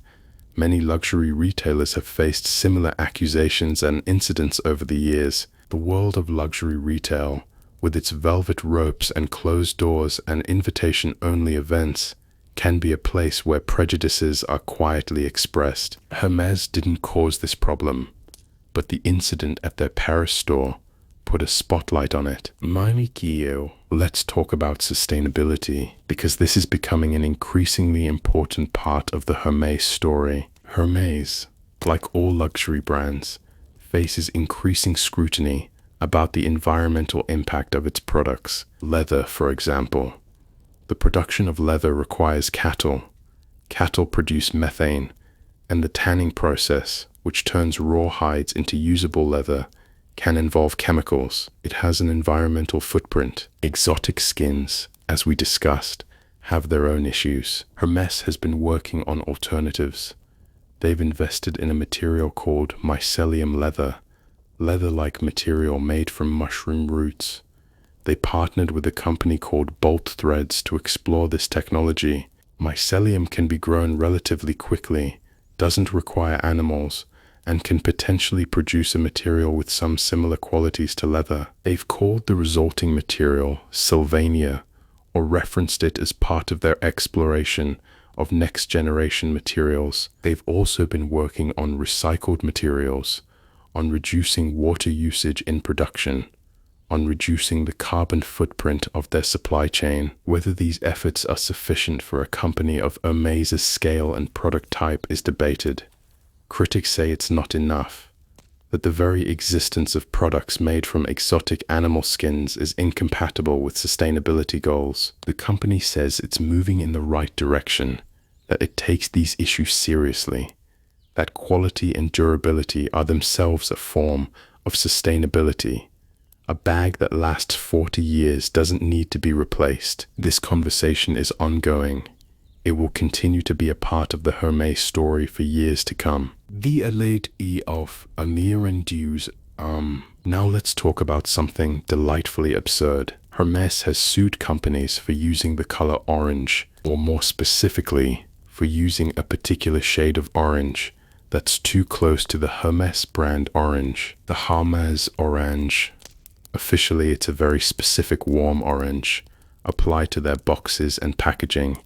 Many luxury retailers have faced similar accusations and incidents over the years. The world of luxury retail, with its velvet ropes and closed doors and invitation-only events, can be a place where prejudices are quietly expressed. Hermes didn't cause this problem, but the incident at their Paris store put put a spotlight on it. Manikio, let's talk about sustainability, because this is becoming an increasingly important part of the Hermès story. Hermès, like all luxury brands, faces increasing scrutiny about the environmental impact of its products. Leather, for example. The production of leather requires cattle. Cattle produce methane, and the tanning process, which turns raw hides into usable leather, can involve chemicals. It has an environmental footprint. Exotic skins, as we discussed, have their own issues. Hermès has been working on alternatives. They've invested in a material called mycelium leather, leather-like material made from mushroom roots. They partnered with a company called Bolt Threads to explore this technology. Mycelium can be grown relatively quickly, doesn't require animals, and can potentially produce a material with some similar qualities to leather. They've called the resulting material Sylvania, or referenced it as part of their exploration of next-generation materials. They've also been working on recycled materials, on reducing water usage in production, on reducing the carbon footprint of their supply chain. Whether these efforts are sufficient for a company of Hermès' scale and product type is debated. Critics say it's not enough, that the very existence of products made from exotic animal skins is incompatible with sustainability goals. The company says it's moving in the right direction, that it takes these issues seriously, that quality and durability are themselves a form of sustainability. A bag that lasts 40 years doesn't need to be replaced. This conversation is ongoing. It will continue to be a part of the Hermès story for years to come. The elite of Anirendues. Now let's talk about something delightfully absurd. Hermès has sued companies for using the color orange, or more specifically, for using a particular shade of orange that's too close to the Hermès brand orange. The HERMÉS orange. Officially, it's a very specific warm orange, applied to their boxes and packaging,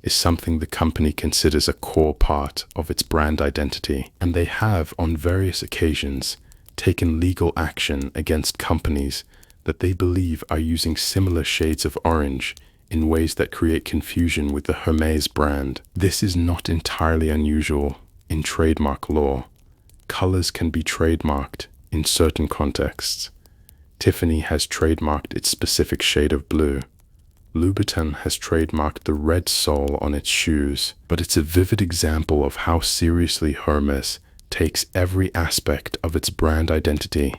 is something the company considers a core part of its brand identity, and they have, on various occasions, taken legal action against companies that they believe are using similar shades of orange in ways that create confusion with the Hermès brand. This is not entirely unusual in trademark law. Colors can be trademarked in certain contexts. Tiffany has trademarked its specific shade of blue. Louboutin has trademarked the red sole on its shoes, but it's a vivid example of how seriously Hermès takes every aspect of its brand identity,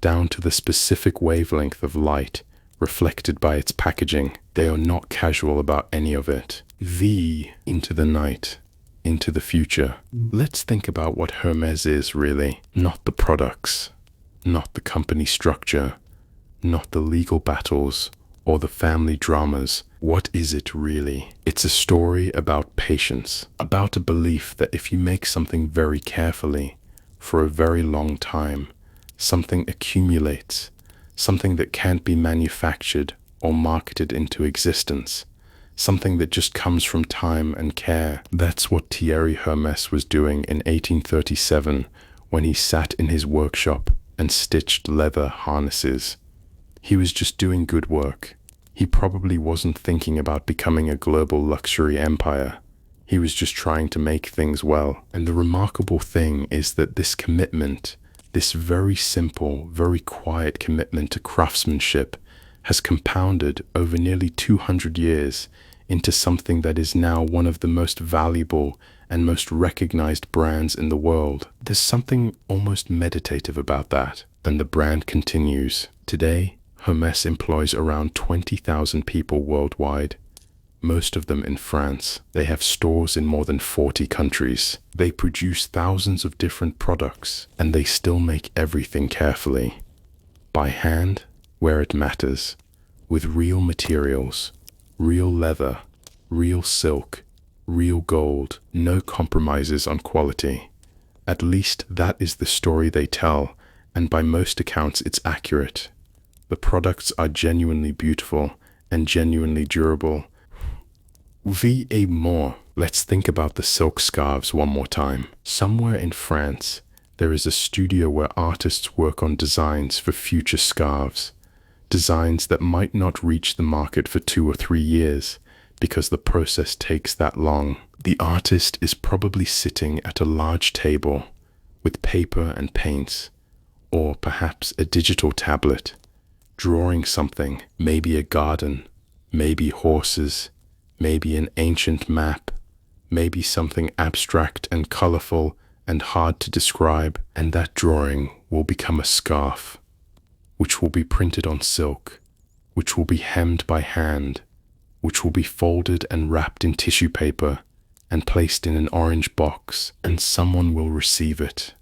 down to the specific wavelength of light reflected by its packaging. They are not casual about any of it. Into the night, into the future. Let's think about what Hermès is really, not the products, not the company structure, not the legal battles, or the family dramas. What is it really? It's a story about patience, about a belief that if you make something very carefully, for a very long time, something accumulates, something that can't be manufactured or marketed into existence, something that just comes from time and care. That's what Thierry Hermès was doing in 1837 when he sat in his workshop and stitched leather harnesses. He was just doing good work. He probably wasn't thinking about becoming a global luxury empire. He was just trying to make things well. And the remarkable thing is that this commitment, this very simple, very quiet commitment to craftsmanship, has compounded over nearly 200 years into something that is now one of the most valuable and most recognized brands in the world. There's something almost meditative about that. And the brand continues. Today, Hermès employs around 20,000 people worldwide, most of them in France. They have stores in more than 40 countries. They produce thousands of different products, and they still make everything carefully, by hand, where it matters, with real materials, real leather, real silk, real gold, no compromises on quality. At least that is the story they tell, and by most accounts it's accurate. The products are genuinely beautiful and genuinely durable. More. Let's think about the silk scarves one more time. Somewhere in France, There is a studio where artists work on designs for future scarves, designs that might not reach the market for 2 or 3 years because the process takes that long. The artist is probably sitting at a large table with paper and paints, or perhaps a digital tablet, drawing something, maybe a garden, maybe horses, maybe an ancient map, maybe something abstract and colorful and hard to describe, and that drawing will become a scarf, which will be printed on silk, which will be hemmed by hand, which will be folded and wrapped in tissue paper and placed in an orange box, and someone will receive it,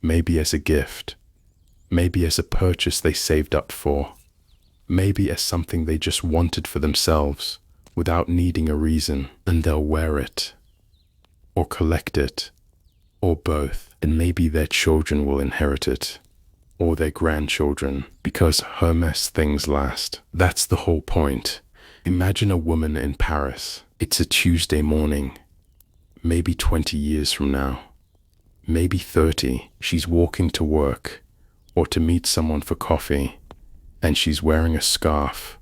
maybe as a gift, maybe as a purchase they saved up for, maybe as something they just wanted for themselves without needing a reason, and they'll wear it, or collect it, or both, and maybe their children will inherit it, or their grandchildren, because HERMÉS things last. That's the whole point. Imagine a woman in Paris. It's a Tuesday morning, maybe 20 years from now, maybe 30. She's walking to work or to meet someone for coffee, and she's wearing a scarf,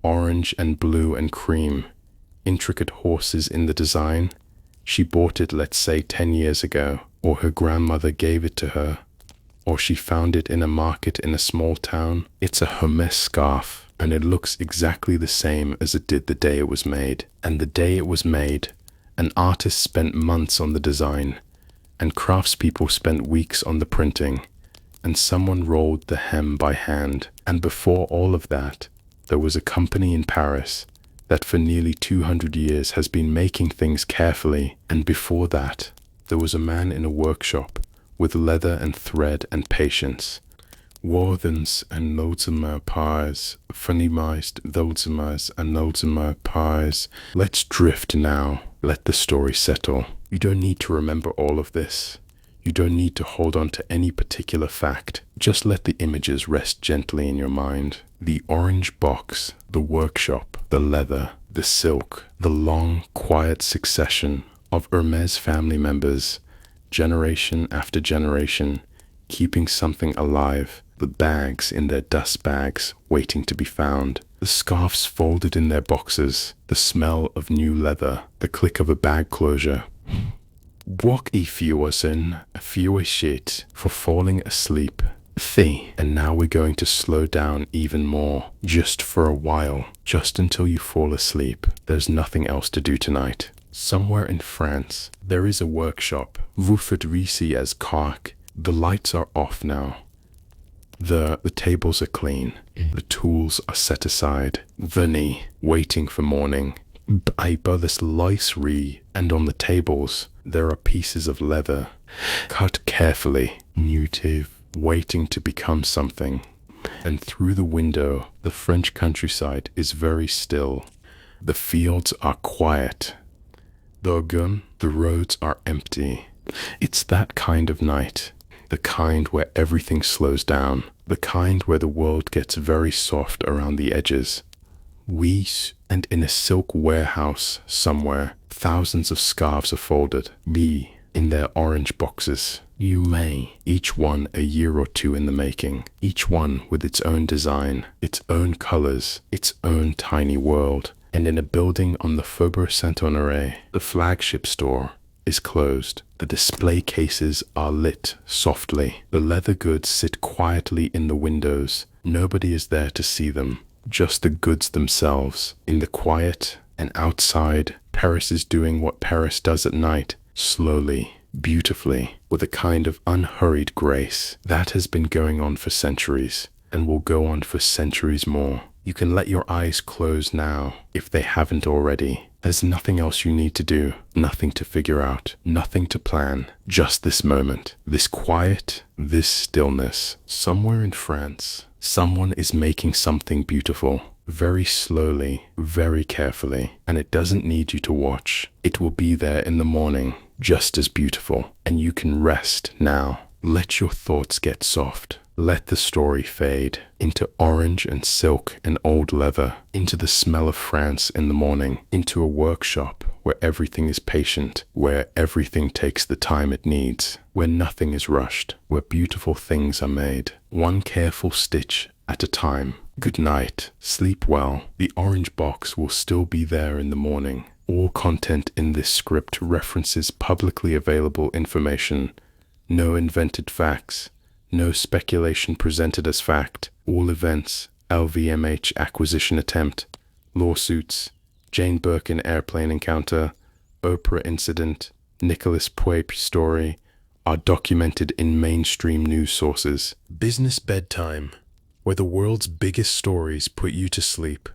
orange and blue and cream, intricate horses in the design. She bought it, let's say, 10 years ago, or her grandmother gave it to her, or she found it in a market in a small town. It's a HERMÉS scarf, and it looks exactly the same as it did the day it was made. And the day it was made, an artist spent months on the design, and craftspeople spent weeks on the printing, and someone rolled the hem by hand. And before all of that, there was a company in Paris that for nearly 200 years has been making things carefully, and before that, there was a man in a workshop with leather and thread and patience. Warthens and Nolzemer pies, funny-meist Nolzemers and Nolzemer pies. Let's drift now. Let the story settle. You don't need to remember all of this. You don't need to hold on to any particular fact. Just let the images rest gently in your mind. The orange box, the workshop, the leather, the silk, the long, quiet succession of HERMÉS family members, generation after generation, keeping something alive, the bags in their dust bags waiting to be found, the scarves folded in their boxes, the smell of new leather, the click of a bag closure. Walk I fewisen, fewer shit for falling asleep. And now we're going to slow down even more, just for a while, just until you fall asleep. There's nothing else to do tonight. Somewhere in France, there is a workshop. Vous faites ici as Cork. The lights are off now. The tables are clean. The tools are set aside. Venez, waiting for morning. I buy this licery, and on the tables, there are pieces of leather, cut carefully, nutive, waiting to become something. And through the window, the French countryside is very still. The fields are quiet. The roads are empty. It's that kind of night, the kind where everything slows down, the kind where the world gets very soft around the edges. And in a silk warehouse somewhere, thousands of scarves are folded, in their orange boxes. Each one a year or two in the making, each one with its own design, its own colors, its own tiny world. And in a building on the Faubourg Saint-Honoré, the flagship store is closed. The display cases are lit softly. The leather goods sit quietly in the windows. Nobody is there to see them, just the goods themselves. In the quiet and outside, Paris is doing what Paris does at night, slowly, beautifully, with a kind of unhurried grace. That has been going on for centuries, and will go on for centuries more. You can let your eyes close now, if they haven't already. There's nothing else you need to do, nothing to figure out, nothing to plan, just this moment, this quiet, this stillness. Somewhere in France, someone is making something beautiful, very slowly, very carefully, and it doesn't need you to watch. It will be there in the morning, just as beautiful, and you can rest now. Let your thoughts get soft. Let the story fade into orange and silk and old leather, into the smell of France in the morning, into a workshop where everything is patient, where everything takes the time it needs, where nothing is rushed, where beautiful things are made, one careful stitch at a time. Good night, sleep well. The orange box will still be there in the morning. All content in this script references publicly available information, no invented facts. No speculation presented as fact. All events, LVMH acquisition attempt, lawsuits, Jane Birkin airplane encounter, Oprah incident, Nicholas Puig story, are documented in mainstream news sources. Business Bedtime, where the world's biggest stories put you to sleep.